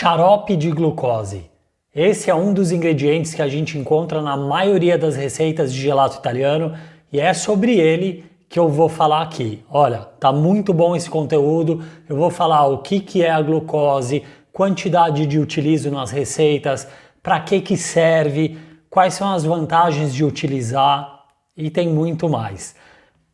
Xarope de glucose. Esse é um dos ingredientes que a gente encontra na maioria das receitas de gelato italiano e é sobre ele que eu vou falar aqui. Olha, tá muito bom esse conteúdo. Eu vou falar o que é a glucose, quantidade de utilizo nas receitas, para que serve, quais são as vantagens de utilizar e tem muito mais.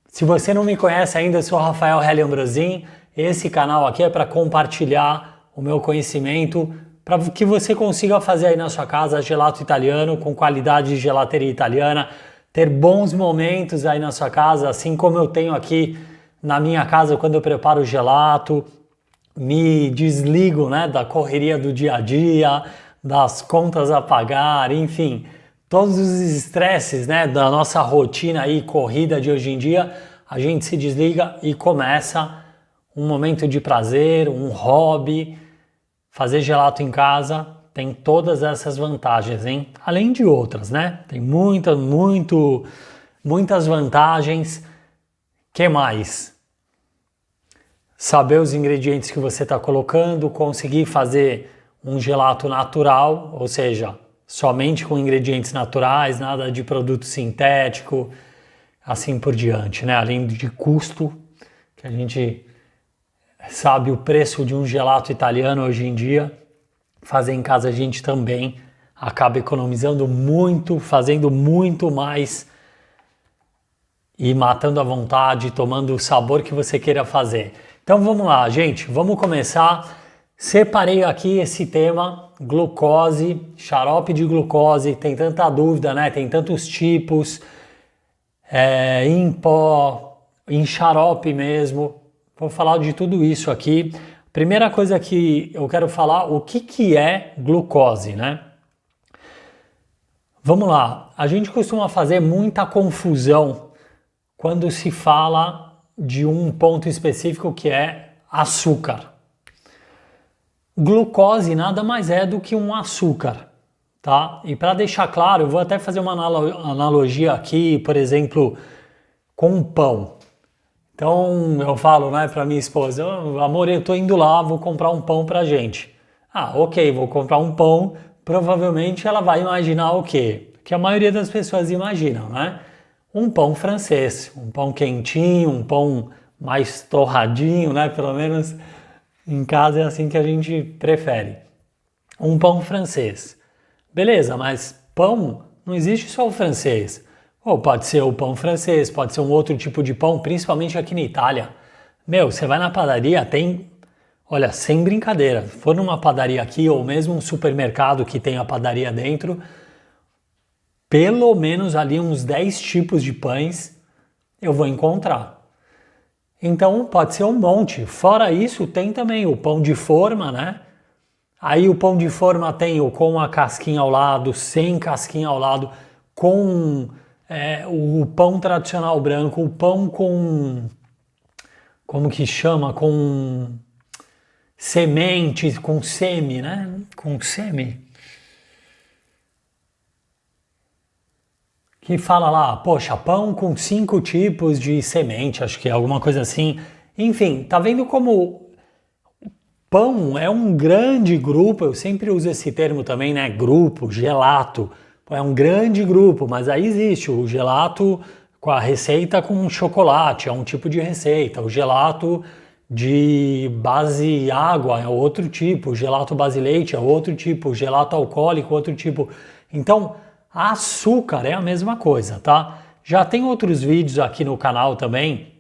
Se você não me conhece ainda, eu sou Rafael Helli Ambrosin. Esse canal aqui é para compartilhar o meu conhecimento para que você consiga fazer aí na sua casa gelato italiano com qualidade de gelateria italiana, ter bons momentos aí na sua casa, assim como eu tenho aqui na minha casa quando eu preparo o gelato, me desligo, né, da correria do dia a dia, das contas a pagar, enfim, todos os estresses, né, da nossa rotina aí, corrida de hoje em dia, a gente se desliga e começa um momento de prazer, um hobby. Fazer gelato em casa tem todas essas vantagens, hein? Além de outras, né? Tem muitas vantagens. Que mais? Saber os ingredientes que você está colocando, conseguir fazer um gelato natural, ou seja, somente com ingredientes naturais, nada de produto sintético, assim por diante, né? Além de custo, que a gente sabe o preço de um gelato italiano hoje em dia, fazer em casa a gente também acaba economizando muito, fazendo muito mais e matando à vontade, tomando o sabor que você queira fazer. Então vamos lá, gente, vamos começar. Separei aqui esse tema, glucose, xarope de glucose, tem tanta dúvida, né? Tem tantos tipos, em pó, em xarope mesmo. Vou falar de tudo isso aqui. Primeira coisa que eu quero falar, o que é glucose, né? Vamos lá, a gente costuma fazer muita confusão quando se fala de um ponto específico que é açúcar. Glucose nada mais é do que um açúcar, tá? E para deixar claro, eu vou até fazer uma analogia aqui, por exemplo, com um pão. Então eu falo, né, para minha esposa, amor, eu tô indo lá, vou comprar um pão pra gente. Ah, ok, vou comprar um pão, provavelmente ela vai imaginar o quê? Que a maioria das pessoas imaginam, né? Um pão francês, um pão quentinho, um pão mais torradinho, né? Pelo menos em casa é assim que a gente prefere. Um pão francês. Beleza, mas pão não existe só o francês. Ou pode ser o pão francês, pode ser um outro tipo de pão, principalmente aqui na Itália. Meu, você vai na padaria, tem... Olha, sem brincadeira, se for numa padaria aqui ou mesmo um supermercado que tem a padaria dentro, pelo menos ali uns 10 tipos de pães eu vou encontrar. Então pode ser um monte. Fora isso, tem também o pão de forma, né? Aí o pão de forma tem o com a casquinha ao lado, sem casquinha ao lado, com... o pão tradicional branco, o pão com, como que chama, com semente, com semi, né? Com semi. Que fala lá, poxa, pão com 5 tipos de semente, acho que é alguma coisa assim. Enfim, tá vendo como pão é um grande grupo, eu sempre uso esse termo também, né? Grupo, gelato. É um grande grupo, mas aí existe o gelato com a receita com chocolate, é um tipo de receita. O gelato de base água é outro tipo. O gelato base leite é outro tipo. O gelato alcoólico é outro tipo. Então, açúcar é a mesma coisa, tá? Já tem outros vídeos aqui no canal também,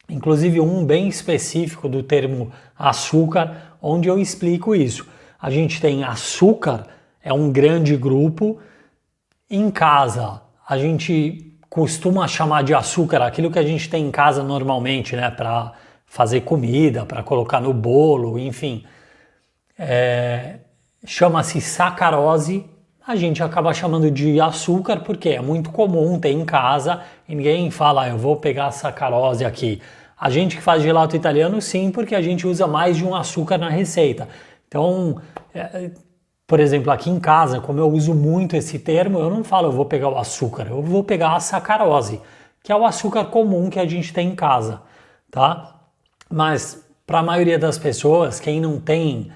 inclusive um bem específico do termo açúcar, onde eu explico isso. A gente tem açúcar, é um grande grupo. Em casa, a gente costuma chamar de açúcar aquilo que a gente tem em casa normalmente, né? Para fazer comida, para colocar no bolo, enfim. Chama-se sacarose. A gente acaba chamando de açúcar porque é muito comum ter em casa e ninguém fala, eu vou pegar a sacarose aqui. A gente que faz gelato italiano, sim, porque a gente usa mais de um açúcar na receita. Então... por exemplo, aqui em casa, como eu uso muito esse termo, eu não falo eu vou pegar o açúcar, eu vou pegar a sacarose, que é o açúcar comum que a gente tem em casa, tá? Mas para a maioria das pessoas, quem não tem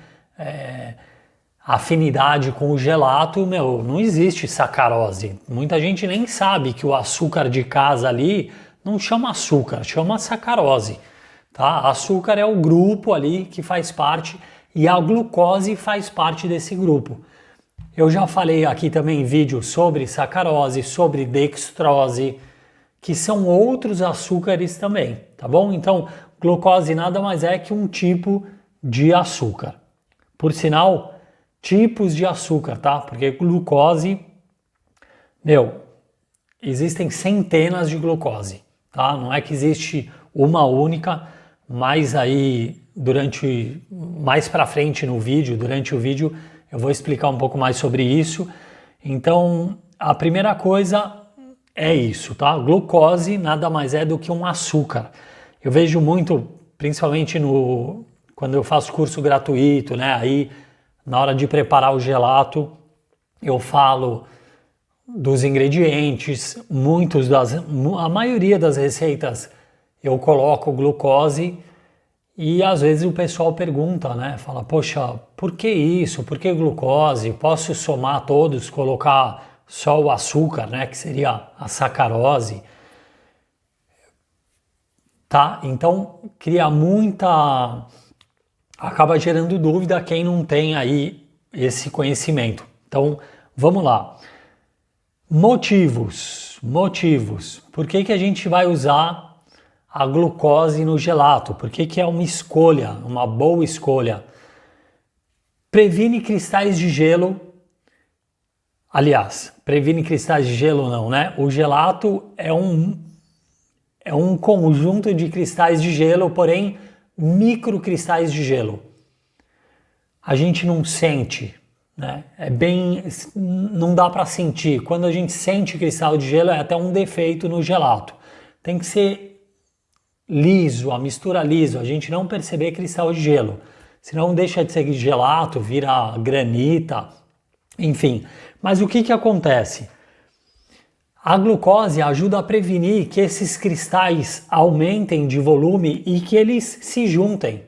afinidade com o gelato, meu, não existe sacarose. Muita gente nem sabe que o açúcar de casa ali não chama açúcar, chama sacarose, tá? Açúcar é o grupo ali que faz parte e a glucose faz parte desse grupo. Eu já falei aqui também em vídeo sobre sacarose, sobre dextrose, que são outros açúcares também, tá bom? Então, glucose nada mais é que um tipo de açúcar. Por sinal, tipos de açúcar, tá? Porque glucose, existem centenas de glucose, tá? Não é que existe uma única, mas aí mais para frente no vídeo, durante o vídeo, eu vou explicar um pouco mais sobre isso. Então, a primeira coisa é isso, tá? Glucose nada mais é do que um açúcar. Eu vejo muito, principalmente quando eu faço curso gratuito, né? Aí, na hora de preparar o gelato, eu falo dos ingredientes, a maioria das receitas eu coloco glucose e às vezes o pessoal pergunta, né? Fala, poxa, por que isso? Por que glucose? Posso somar todos, colocar só o açúcar, né? Que seria a sacarose. Tá? Então, acaba gerando dúvida quem não tem aí esse conhecimento. Então, vamos lá. Motivos. Por que a gente vai usar a glucose no gelato? Por que é uma escolha, uma boa escolha? Previne cristais de gelo. Aliás, previne cristais de gelo não, né? O gelato é um conjunto de cristais de gelo, porém microcristais de gelo. A gente não sente, né? Não dá para sentir. Quando a gente sente cristal de gelo é até um defeito no gelato. Tem que ser liso, a mistura liso, a gente não perceber cristal de gelo. Senão deixa de ser gelato, vira granita, enfim. Mas o que acontece? A glucose ajuda a prevenir que esses cristais aumentem de volume e que eles se juntem,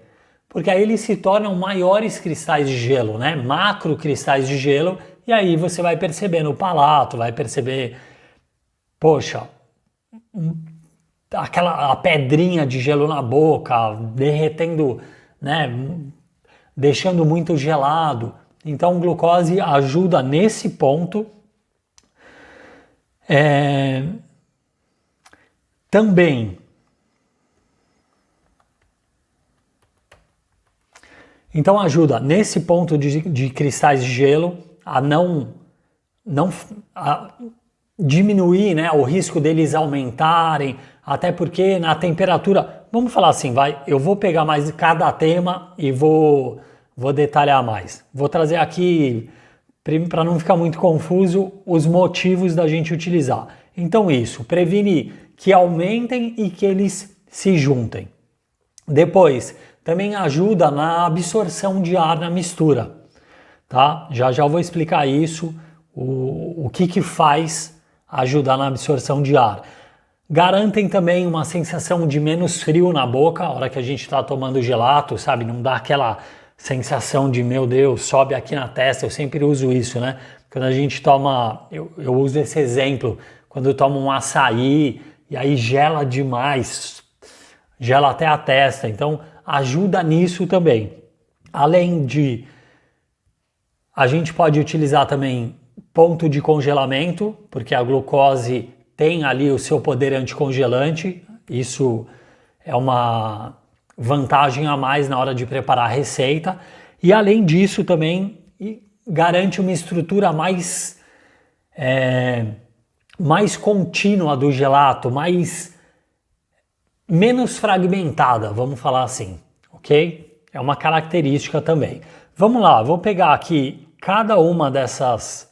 porque aí eles se tornam maiores cristais de gelo, né? Macrocristais de gelo, e aí você vai perceber no palato, vai perceber, poxa, a pedrinha de gelo na boca, derretendo, né? Deixando muito gelado. Então, glucose ajuda nesse ponto. Também. Então ajuda nesse ponto de cristais de gelo a não diminuir, né, o risco deles aumentarem, até porque na temperatura, vamos falar assim, eu vou pegar mais cada tema e vou detalhar mais. Vou trazer aqui, para não ficar muito confuso, os motivos da gente utilizar. Então isso, previne que aumentem e que eles se juntem. Depois, também ajuda na absorção de ar na mistura, tá? Já vou explicar isso, o que faz ajudar na absorção de ar. Garantem também uma sensação de menos frio na boca, a hora que a gente está tomando gelato, sabe? Não dá aquela sensação de, meu Deus, sobe aqui na testa, eu sempre uso isso, né? Quando a gente toma, eu uso esse exemplo, quando eu tomo um açaí e aí gela demais, gela até a testa, então ajuda nisso também. Além de, a gente pode utilizar também ponto de congelamento, porque a glucose tem ali o seu poder anticongelante, isso é uma vantagem a mais na hora de preparar a receita, e além disso também garante uma estrutura mais contínua do gelato, menos fragmentada, vamos falar assim, ok? É uma característica também. Vamos lá, vou pegar aqui cada uma dessas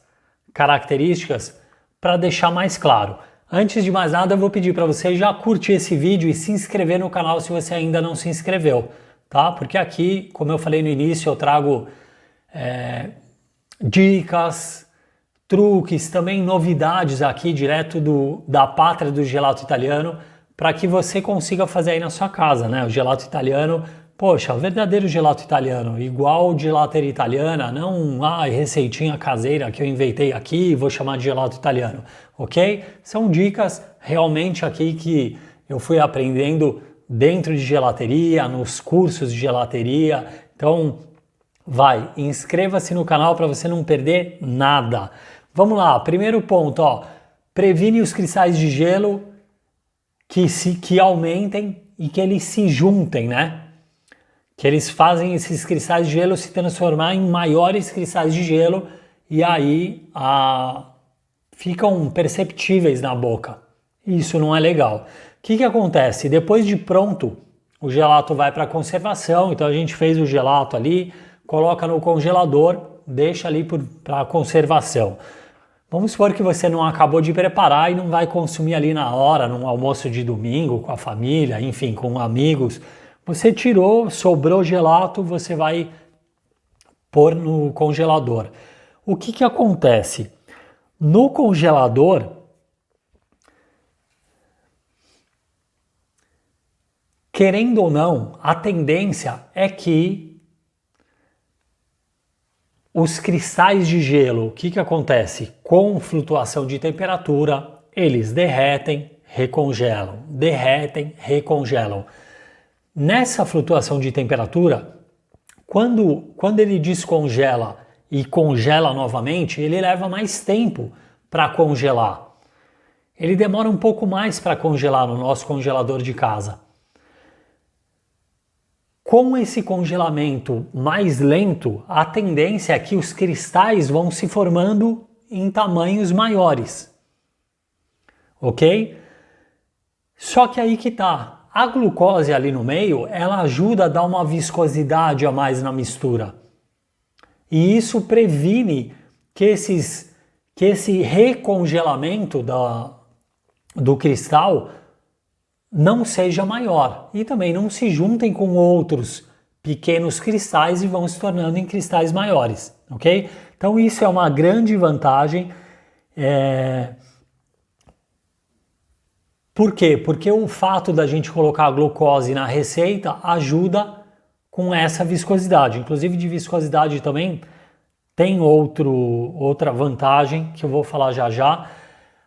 características para deixar mais claro. Antes de mais nada, eu vou pedir para você já curtir esse vídeo e se inscrever no canal se você ainda não se inscreveu, tá? Porque aqui, como eu falei no início, eu trago dicas, truques, também novidades aqui direto da pátria do gelato italiano, para que você consiga fazer aí na sua casa, né? O gelato italiano Poxa, verdadeiro gelato italiano, igual gelateria italiana, não receitinha caseira que eu inventei aqui e vou chamar de gelato italiano, ok? São dicas realmente aqui que eu fui aprendendo dentro de gelateria, nos cursos de gelateria. Então, vai, inscreva-se no canal para você não perder nada. Vamos lá, primeiro ponto, ó, previne os cristais de gelo que aumentem e que eles se juntem, né? Que eles fazem esses cristais de gelo se transformar em maiores cristais de gelo e aí ficam perceptíveis na boca. Isso não é legal. O que acontece? Depois de pronto, o gelato vai para conservação, então a gente fez o gelato ali, coloca no congelador, deixa ali para conservação. Vamos supor que você não acabou de preparar e não vai consumir ali na hora, num almoço de domingo, com a família, enfim, com amigos. Você tirou, sobrou gelato, você vai pôr no congelador. O que acontece? No congelador, querendo ou não, a tendência é que os cristais de gelo, o que acontece? Com flutuação de temperatura, eles derretem, recongelam, derretem, recongelam. Nessa flutuação de temperatura, quando ele descongela e congela novamente, ele leva mais tempo para congelar. Ele demora um pouco mais para congelar no nosso congelador de casa. Com esse congelamento mais lento, a tendência é que os cristais vão se formando em tamanhos maiores. Ok? Só que aí que tá. A glucose ali no meio, ela ajuda a dar uma viscosidade a mais na mistura. E isso previne que esse recongelamento do cristal não seja maior e também não se juntem com outros pequenos cristais e vão se tornando em cristais maiores, ok? Então isso é uma grande vantagem. Por quê? Porque o fato da gente colocar a glucose na receita ajuda com essa viscosidade. Inclusive de viscosidade também tem outra vantagem que eu vou falar já já.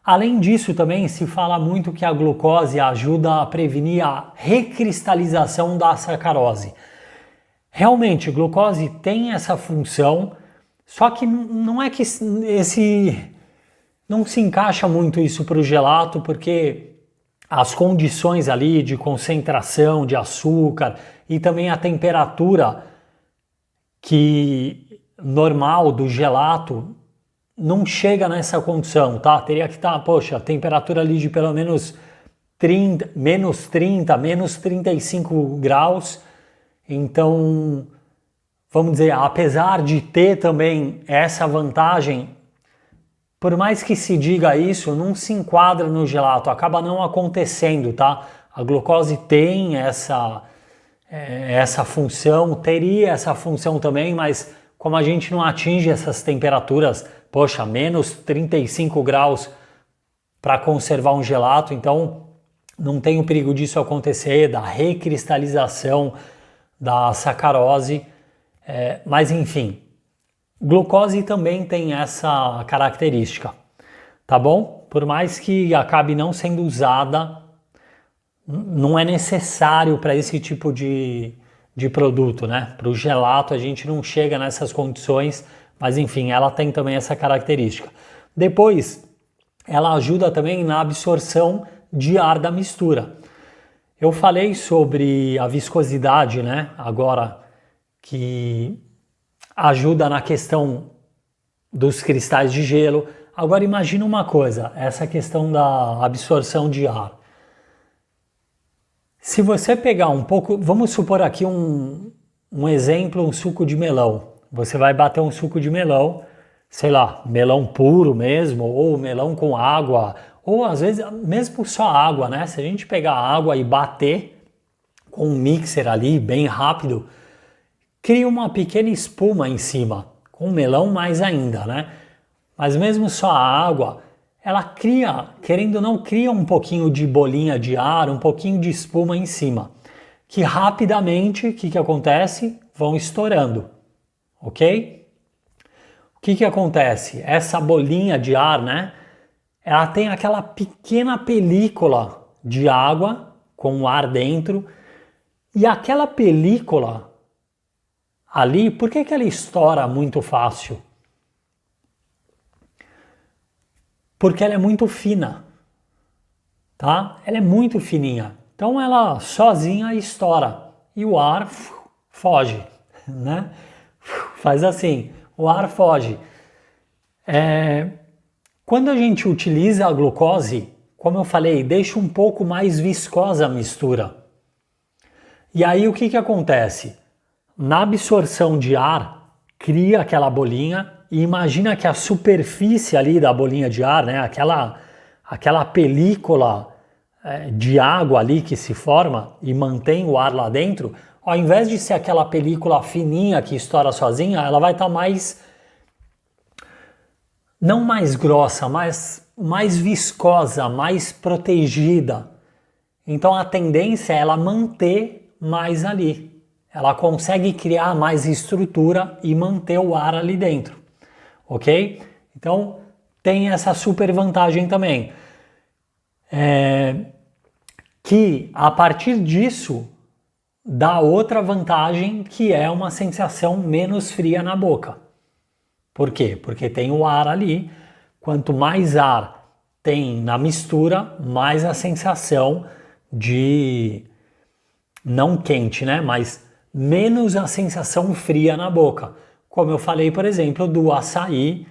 Além disso também se fala muito que a glucose ajuda a prevenir a recristalização da sacarose. Realmente, glucose tem essa função, só que não é que não se encaixa muito isso para o gelato, porque as condições ali de concentração de açúcar e também a temperatura normal do gelato não chega nessa condição, tá? Teria que estar, poxa, temperatura ali de pelo menos menos 35 graus. Então, vamos dizer, apesar de ter também essa vantagem, por mais que se diga isso, não se enquadra no gelato, acaba não acontecendo, tá? A glucose tem essa função, teria essa função também, mas como a gente não atinge essas temperaturas, poxa, menos 35 graus para conservar um gelato, então não tem o perigo disso acontecer, da recristalização da sacarose, mas enfim, glucose também tem essa característica, tá bom? Por mais que acabe não sendo usada, não é necessário para esse tipo de produto, né? Para o gelato a gente não chega nessas condições, mas enfim, ela tem também essa característica. Depois, ela ajuda também na absorção de ar da mistura. Eu falei sobre a viscosidade, né? Agora, que ajuda na questão dos cristais de gelo. Agora imagina uma coisa, essa questão da absorção de ar. Se você pegar um pouco, vamos supor aqui um exemplo, um suco de melão. Você vai bater um suco de melão, sei lá, melão puro mesmo, ou melão com água, ou às vezes mesmo só água, né? Se a gente pegar água e bater com um mixer ali bem rápido, cria uma pequena espuma em cima, com o melão mais ainda, né? Mas mesmo só a água, ela cria, querendo ou não, cria um pouquinho de bolinha de ar, um pouquinho de espuma em cima. que rapidamente, o que acontece? Vão estourando, ok? O que acontece? Essa bolinha de ar, né? Ela tem aquela pequena película de água com o ar dentro, e aquela película ali, por que ela estoura muito fácil? Porque ela é muito fina, tá? Ela é muito fininha. Então ela sozinha estoura e o ar foge, né? Faz assim, o ar foge. Quando a gente utiliza a glucose, como eu falei, deixa um pouco mais viscosa a mistura. E aí o que acontece? Na absorção de ar, cria aquela bolinha e imagina que a superfície ali da bolinha de ar, né, aquela película de água ali que se forma e mantém o ar lá dentro, ao invés de ser aquela película fininha que estoura sozinha, ela vai estar não mais grossa, mas mais viscosa, mais protegida. Então a tendência é ela manter mais ali. Ela consegue criar mais estrutura e manter o ar ali dentro, ok? Então tem essa super vantagem também. Que a partir disso dá outra vantagem, que é uma sensação menos fria na boca. Por quê? Porque tem o ar ali. Quanto mais ar tem na mistura, mais a sensação de não quente, né? Mas menos a sensação fria na boca. Como eu falei, por exemplo, do açaí.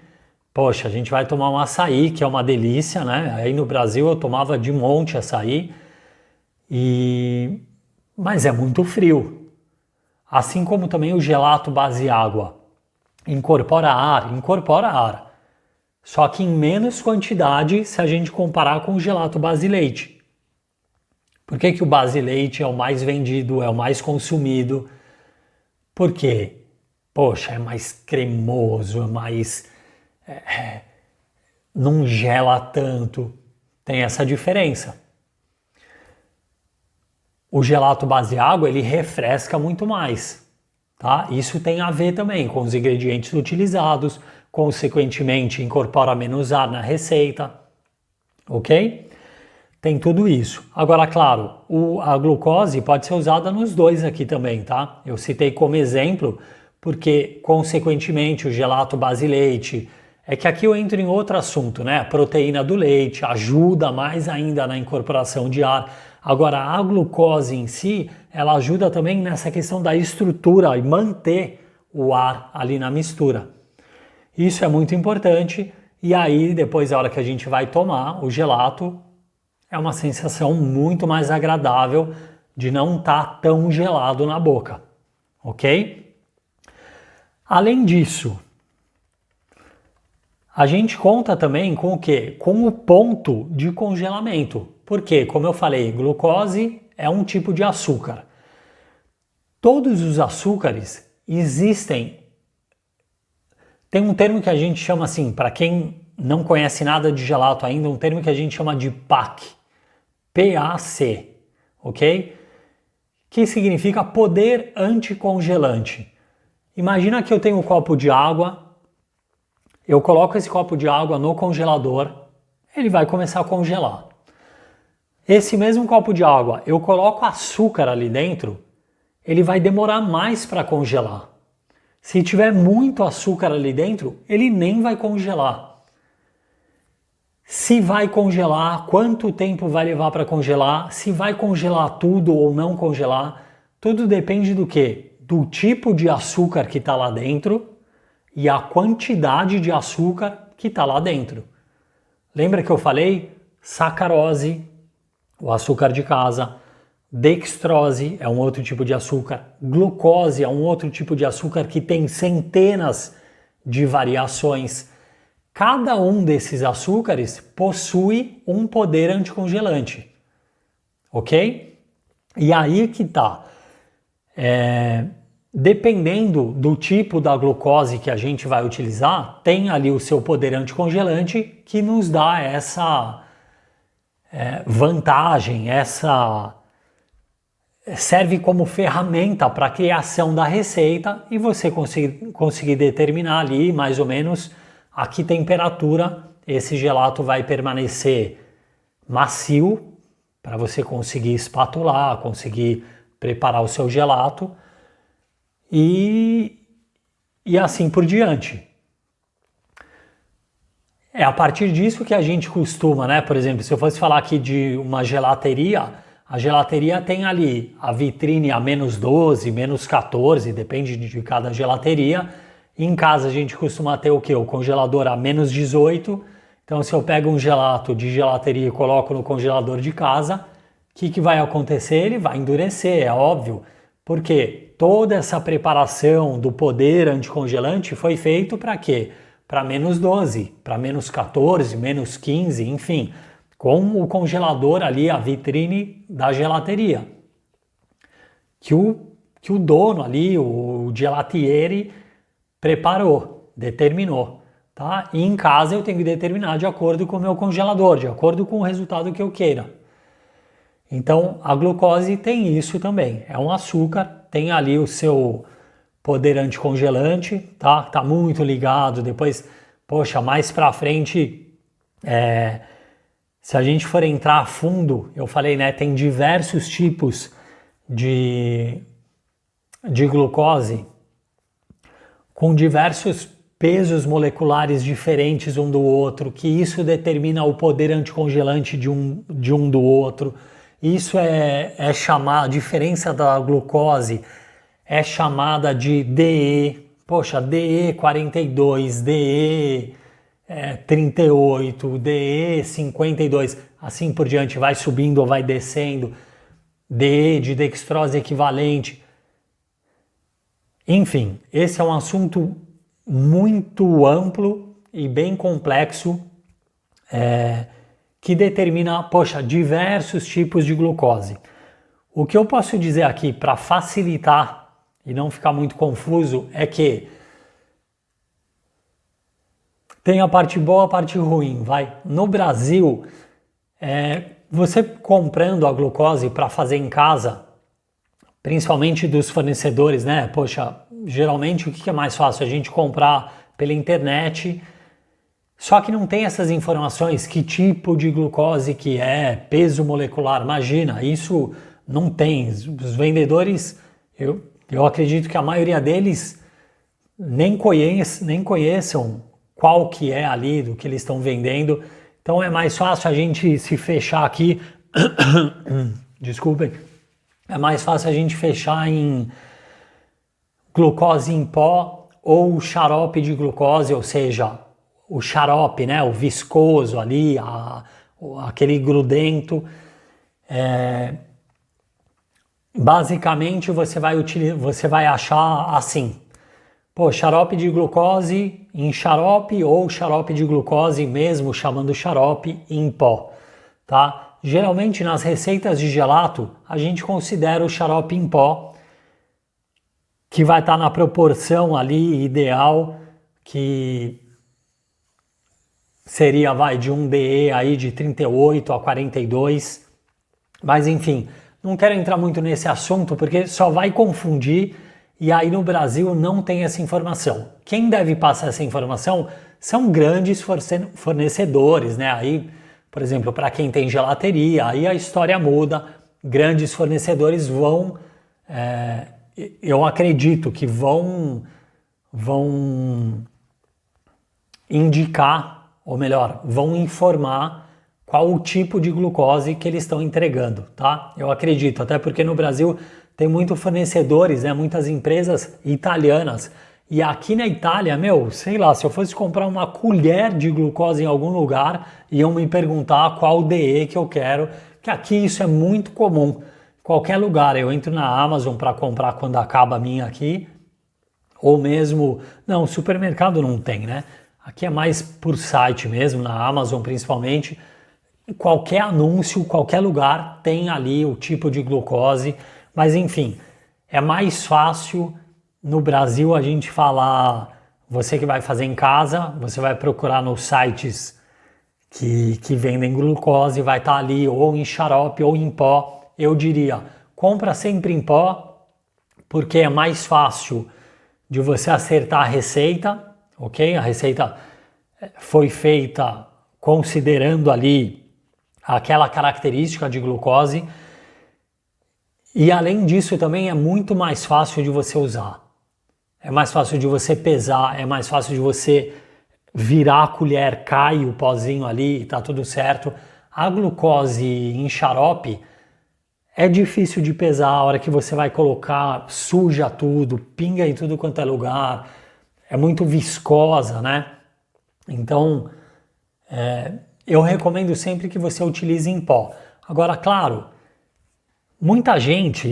Poxa, a gente vai tomar um açaí, que é uma delícia, né? Aí no Brasil eu tomava de monte açaí. Mas é muito frio. Assim como também o gelato base água. Incorpora ar. Só que em menos quantidade se a gente comparar com o gelato base leite. Por que o base leite é o mais vendido, é o mais consumido? Porque, poxa, é mais cremoso, é mais... não gela tanto. Tem essa diferença. O gelato base água, ele refresca muito mais, tá? Isso tem a ver também com os ingredientes utilizados, consequentemente incorpora menos ar na receita, ok? Tem tudo isso. Agora, claro, a glucose pode ser usada nos dois aqui também, tá? Eu citei como exemplo porque, consequentemente, o gelato base leite, é que aqui eu entro em outro assunto, né? A proteína do leite ajuda mais ainda na incorporação de ar. Agora, a glucose em si, ela ajuda também nessa questão da estrutura e manter o ar ali na mistura. Isso é muito importante. E aí, depois, a hora que a gente vai tomar o gelato, é uma sensação muito mais agradável de não estar tão gelado na boca, ok? Além disso, a gente conta também com o quê? Com o ponto de congelamento. Porque, como eu falei, glucose é um tipo de açúcar. Todos os açúcares existem. Tem um termo que a gente chama assim, para quem não conhece nada de gelato ainda, um termo que a gente chama de PAC. PAC, ok? Que significa poder anticongelante. Imagina que eu tenho um copo de água, eu coloco esse copo de água no congelador, ele vai começar a congelar. Esse mesmo copo de água, eu coloco açúcar ali dentro, ele vai demorar mais para congelar. Se tiver muito açúcar ali dentro, ele nem vai congelar. Se vai congelar, quanto tempo vai levar para congelar, se vai congelar tudo ou não congelar, tudo depende do quê? Do tipo de açúcar que está lá dentro e a quantidade de açúcar que está lá dentro. Lembra que eu falei? Sacarose, o açúcar de casa, dextrose é um outro tipo de açúcar, glucose é um outro tipo de açúcar que tem centenas de variações. Cada um desses açúcares possui um poder anticongelante, ok? E aí que tá. Dependendo do tipo da glucose que a gente vai utilizar, tem ali o seu poder anticongelante que nos dá essa vantagem, serve como ferramenta para a criação da receita e você conseguir determinar ali mais ou menos a que temperatura esse gelato vai permanecer macio para você conseguir espatular, conseguir preparar o seu gelato e assim por diante. É a partir disso que a gente costuma, né? Por exemplo, se eu fosse falar aqui de uma gelateria, a gelateria tem ali a vitrine a -12, -14, depende de cada gelateria. Em casa a gente costuma ter o quê? O congelador a -18. Então se eu pego um gelato de gelateria e coloco no congelador de casa, o que vai acontecer? Ele vai endurecer, é óbvio. Porque toda essa preparação do poder anticongelante foi feito para quê? Para -12, para -14, -15, enfim, com o congelador ali, a vitrine da gelateria. Que o dono ali, o gelatiere, preparou, determinou. Tá? E em casa eu tenho que determinar de acordo com o meu congelador, de acordo com o resultado que eu queira. Então a glucose tem isso também, é um açúcar, tem ali o seu poder anticongelante, tá? Tá muito ligado, depois, poxa, mais pra frente, se a gente for entrar a fundo, eu falei, né, tem diversos tipos de glucose com diversos pesos moleculares diferentes um do outro, que isso determina o poder anticongelante de um do outro. Isso é chamado, a diferença da glucose é chamada de DE, poxa, DE 42, DE 38, DE 52, assim por diante, vai subindo ou vai descendo, DE de dextrose equivalente. Enfim, esse é um assunto muito amplo e bem complexo, que determina, poxa, diversos tipos de glucose. O que eu posso dizer aqui para facilitar e não ficar muito confuso é que tem a parte boa e a parte ruim, vai. No Brasil, você comprando a glucose para fazer em casa, principalmente dos fornecedores, né? Poxa, geralmente o que é mais fácil? A gente comprar pela internet, só que não tem essas informações, que tipo de glucose que é, peso molecular, imagina, isso não tem. Os vendedores, eu acredito que a maioria deles nem conheçam qual que é ali do que eles estão vendendo, então é mais fácil a gente se fechar aqui, desculpem, é mais fácil a gente fechar em glucose em pó ou xarope de glucose, ou seja, o xarope, né, o viscoso ali, aquele grudento. Basicamente você vai achar assim, xarope de glucose em xarope ou xarope de glucose mesmo chamando xarope em pó, tá? Geralmente nas receitas de gelato a gente considera o xarope em pó, que vai estar na proporção ali ideal, que seria de um DE aí de 38 a 42, mas enfim, não quero entrar muito nesse assunto porque só vai confundir e aí no Brasil não tem essa informação. Quem deve passar essa informação são grandes fornecedores, né? Aí, por exemplo, para quem tem gelateria, aí a história muda, grandes fornecedores vão, eu acredito que vão indicar, ou melhor, vão informar qual o tipo de glucose que eles estão entregando, tá? Eu acredito, até porque no Brasil tem muitos fornecedores, né, muitas empresas italianas, e aqui na Itália, sei lá, se eu fosse comprar uma colher de glucose em algum lugar, iam me perguntar qual DE que eu quero, que aqui isso é muito comum. Qualquer lugar, eu entro na Amazon para comprar quando acaba a minha aqui, ou mesmo, não, supermercado não tem, né? Aqui é mais por site mesmo, na Amazon principalmente. Qualquer anúncio, qualquer lugar tem ali o tipo de glucose, mas enfim, é mais fácil no Brasil a gente falar, você que vai fazer em casa, você vai procurar nos sites que vendem glucose, vai estar ali ou em xarope ou em pó. Eu diria, compra sempre em pó, porque é mais fácil de você acertar a receita, ok? A receita foi feita considerando ali aquela característica de glucose. E além disso também é muito mais fácil de você usar. É mais fácil de você pesar, é mais fácil de você virar a colher, cai o pozinho ali e tá tudo certo. A glucose em xarope é difícil de pesar, a hora que você vai colocar, suja tudo, pinga em tudo quanto é lugar, é muito viscosa, né? Então, eu recomendo sempre que você utilize em pó. Agora, claro, muita gente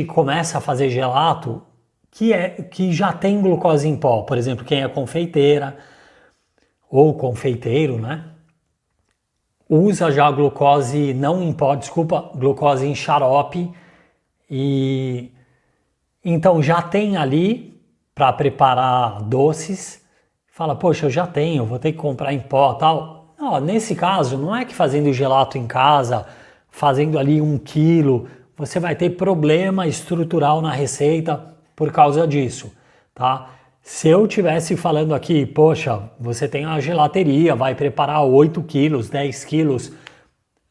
começa a fazer gelato que já tem glucose em pó. Por exemplo, quem é confeiteira ou confeiteiro, né? Usa já glucose não em pó, desculpa, glucose em xarope e então já tem ali para preparar doces. Fala, poxa, eu já tenho, vou ter que comprar em pó, tal. Não, nesse caso, não é que fazendo gelato em casa, fazendo ali 1 quilo, você vai ter problema estrutural na receita por causa disso, tá? Se eu tivesse falando aqui, poxa, você tem a gelateria, vai preparar 8 quilos, 10 quilos,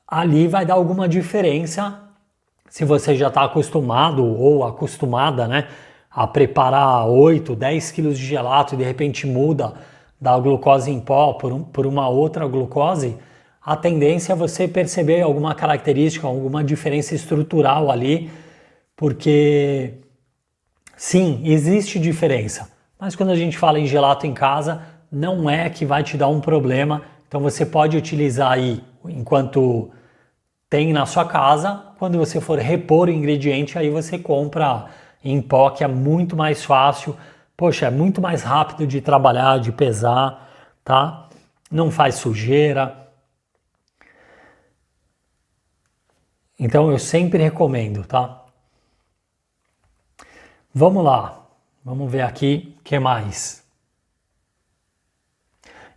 ali vai dar alguma diferença se você já está acostumado ou acostumada, né, a preparar 8, 10 quilos de gelato e de repente muda da glucose em pó por uma outra glucose, a tendência é você perceber alguma característica, alguma diferença estrutural ali, porque sim, existe diferença. Mas quando a gente fala em gelato em casa, não é que vai te dar um problema. Então você pode utilizar aí enquanto tem na sua casa. Quando você for repor o ingrediente, aí você compra em pó, que é muito mais fácil. Poxa, é muito mais rápido de trabalhar, de pesar, tá? Não faz sujeira. Então eu sempre recomendo, tá? Vamos lá. Vamos ver aqui o que mais.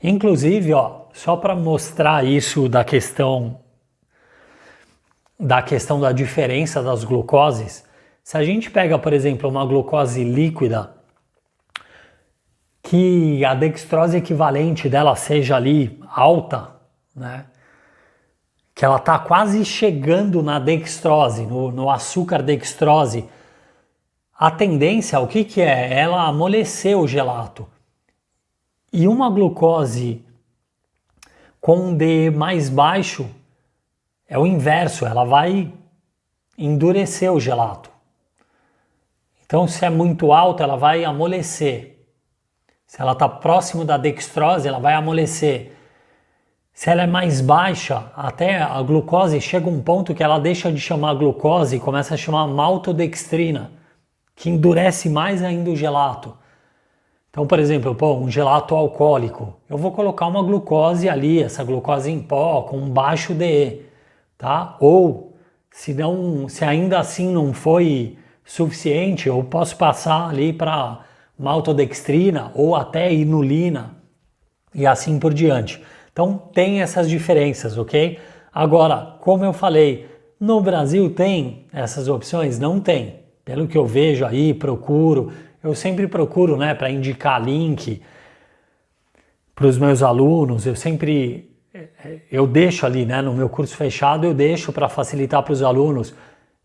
Inclusive, ó, só para mostrar isso da questão da diferença das glucoses, se a gente pega, por exemplo, uma glucose líquida, que a dextrose equivalente dela seja ali alta, né? Que ela está quase chegando na dextrose, no açúcar dextrose, a tendência, o que é? Ela amolecer o gelato. E uma glucose com um D mais baixo é o inverso, ela vai endurecer o gelato. Então, se é muito alta, ela vai amolecer. Se ela está próximo da dextrose, ela vai amolecer. Se ela é mais baixa, até a glucose chega a um ponto que ela deixa de chamar glucose e começa a chamar maltodextrina, que endurece mais ainda o gelato. Então, por exemplo, um gelato alcoólico, eu vou colocar uma glucose ali, essa glucose em pó, com um baixo DE, tá? Ou, se ainda assim não foi suficiente, eu posso passar ali para maltodextrina ou até inulina e assim por diante. Então, tem essas diferenças, ok? Agora, como eu falei, no Brasil tem essas opções? Não tem. Pelo que eu vejo aí, eu sempre procuro, né, para indicar link para os meus alunos, eu deixo ali, né, no meu curso fechado, eu deixo para facilitar para os alunos.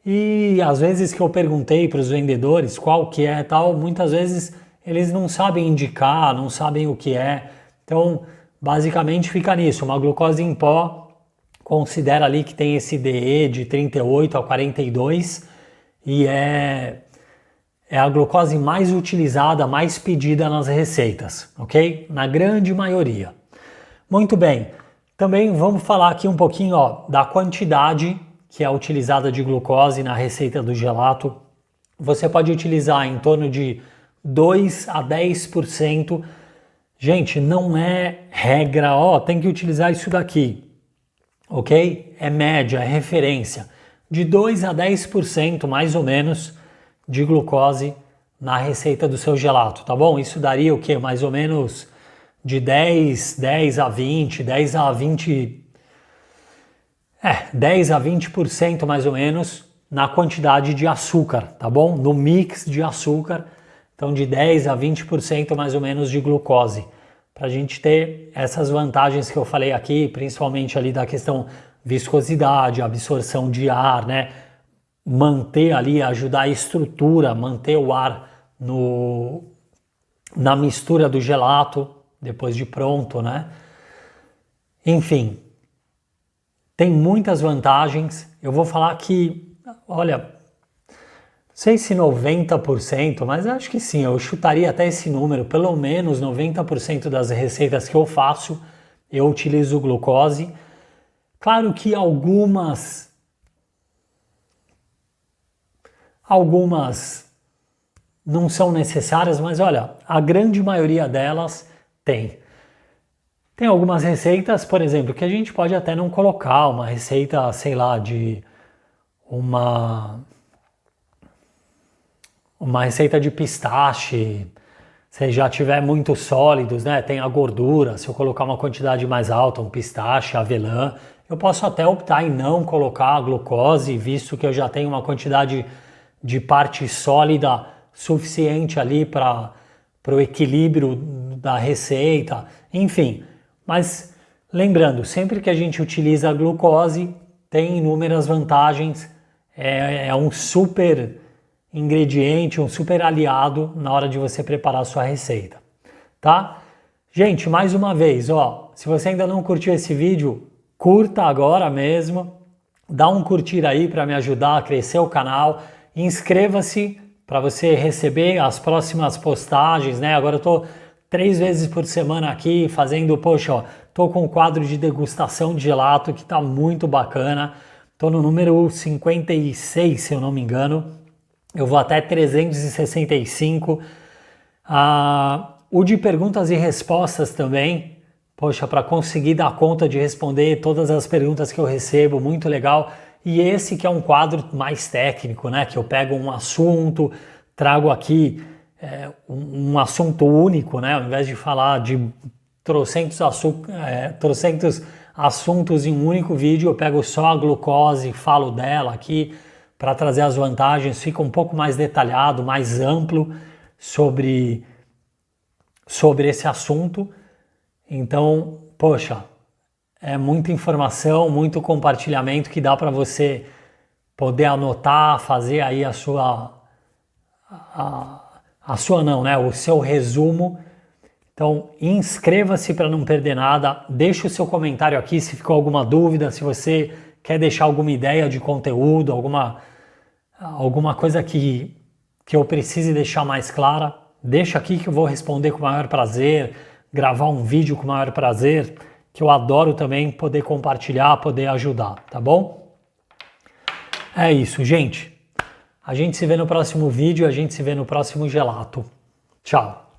E às vezes que eu perguntei para os vendedores qual que é tal, muitas vezes eles não sabem indicar, não sabem o que é. Então, basicamente fica nisso, uma glucose em pó, considera ali que tem esse DE de 38 a 42 e é a glucose mais utilizada, mais pedida nas receitas, ok? Na grande maioria. Muito bem, também vamos falar aqui um pouquinho da quantidade que é utilizada de glucose na receita do gelato. Você pode utilizar em torno de 2 a 10%. Gente, não é regra, tem que utilizar isso daqui, ok? É média, é referência. De 2 a 10% mais ou menos de glucose na receita do seu gelato, tá bom? Isso daria o quê? Mais ou menos de 10 a 20, 10 a 20 10 a 20% mais ou menos na quantidade de açúcar, tá bom? No mix de açúcar, então de 10 a 20% mais ou menos de glucose, para a gente ter essas vantagens que eu falei aqui, principalmente ali da questão viscosidade, absorção de ar, né? Manter ali, ajudar a estrutura, manter o ar na mistura do gelato, depois de pronto, né? Enfim, tem muitas vantagens. Eu vou falar que, olha, não sei se 90%, mas acho que sim, eu chutaria até esse número, pelo menos 90% das receitas que eu faço, eu utilizo glucose. Claro que algumas não são necessárias, mas olha, a grande maioria delas tem. Tem algumas receitas, por exemplo, que a gente pode até não colocar, uma receita, sei lá, de uma receita de pistache, se já tiver muito sólidos, né, tem a gordura, se eu colocar uma quantidade mais alta, um pistache, avelã, eu posso até optar em não colocar a glucose, visto que eu já tenho uma quantidade de parte sólida suficiente ali para o equilíbrio da receita, enfim. Mas lembrando, sempre que a gente utiliza a glucose, tem inúmeras vantagens, é um super ingrediente, um super aliado na hora de você preparar a sua receita, tá? Gente, mais uma vez, ó, se você ainda não curtiu esse vídeo, curta agora mesmo, dá um curtir aí para me ajudar a crescer o canal, inscreva-se para você receber as próximas postagens, né? Agora eu tô 3 vezes por semana aqui fazendo, poxa, ó, tô com um quadro de degustação de gelato que tá muito bacana, tô no número 56, se eu não me engano. Eu vou até 365. O de perguntas e respostas também. Poxa, para conseguir dar conta de responder todas as perguntas que eu recebo, muito legal. E esse que é um quadro mais técnico, né? Que eu pego um assunto, trago aqui um assunto único, né? Ao invés de falar de trocentos assuntos em um único vídeo, eu pego só a glucose, falo dela aqui, para trazer as vantagens, fica um pouco mais detalhado, mais amplo sobre esse assunto. Então, poxa, é muita informação, muito compartilhamento que dá para você poder anotar, fazer aí o seu resumo. Então, inscreva-se para não perder nada, deixe o seu comentário aqui se ficou alguma dúvida, se você quer deixar alguma ideia de conteúdo, alguma coisa que eu precise deixar mais clara, deixa aqui que eu vou responder com o maior prazer, gravar um vídeo com o maior prazer, que eu adoro também poder compartilhar, poder ajudar, tá bom? É isso, gente. A gente se vê no próximo vídeo, a gente se vê no próximo gelato. Tchau!